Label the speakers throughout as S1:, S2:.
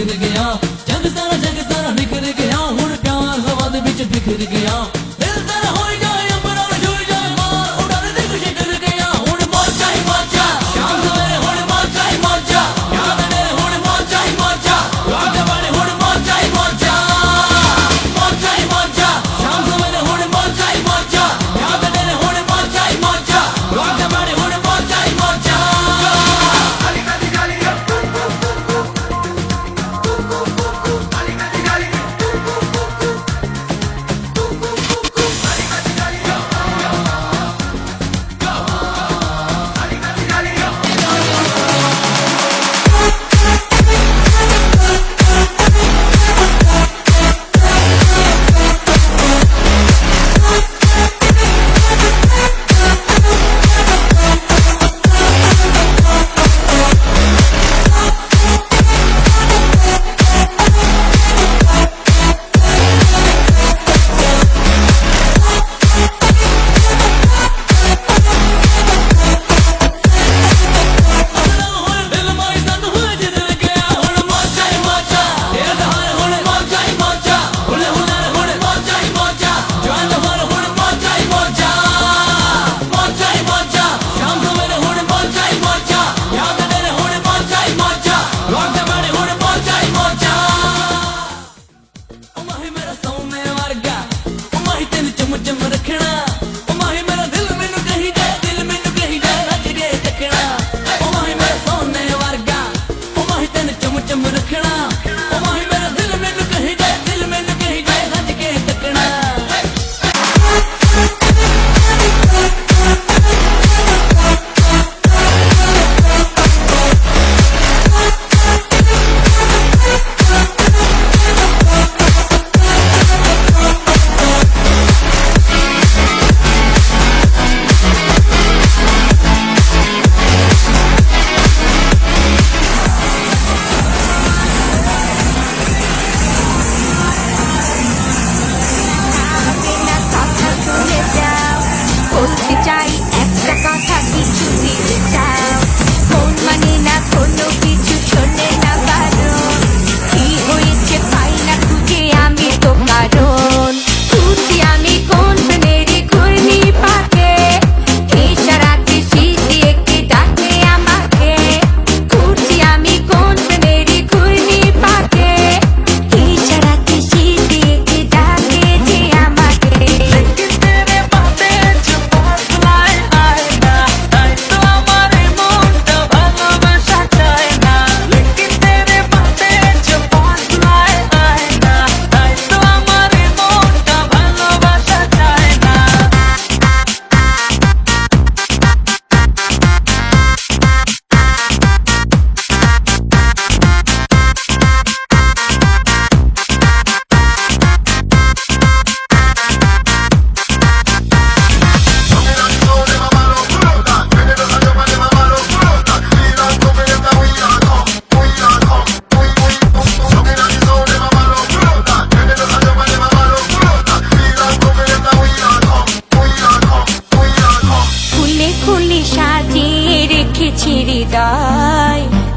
S1: बिखर गया जग सारा निखर गया हुण प्यार हवा दे विच बिखर गया दिल तेरा होई जाए अंबरां नूं छूई जाए मार उड़ाने दी खुशी कर गया हुण मौजा ही मौजा शाम सवेरे हुण मौजा ही मौजा याद ने हुण मौजा ही मौजा रात वाले हुण मौजा ही मौजा मौजा ही मौजा शाम सवेरे हुण मौजा ही मौजा याद ने हुण मौजा ही मौजा रात वाले हुण मौजा ही मौजा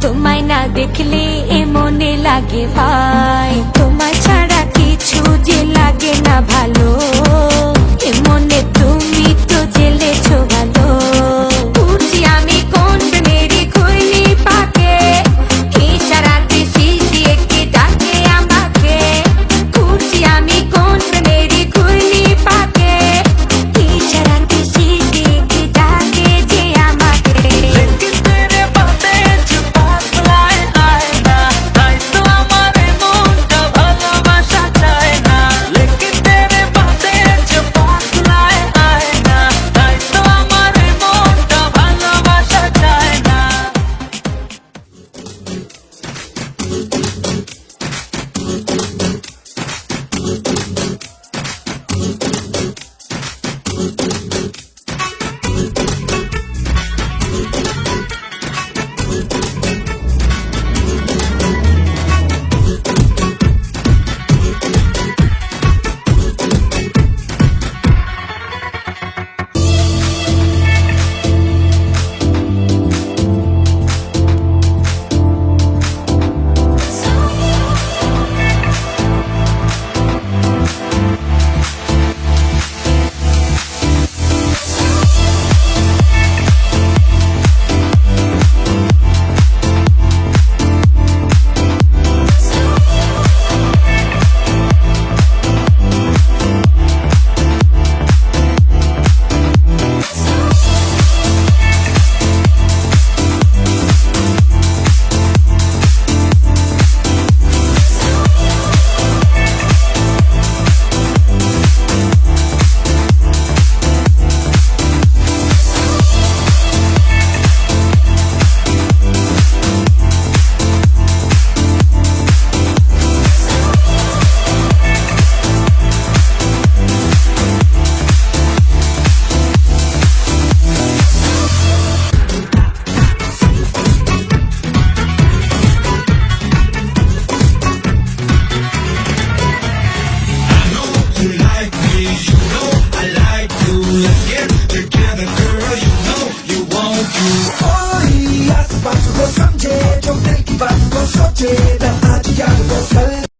S2: তোমায় না দেখলে এ মনে লাগে ভাই তোমায় ছাড়া কিছু যে লাগে না ভালো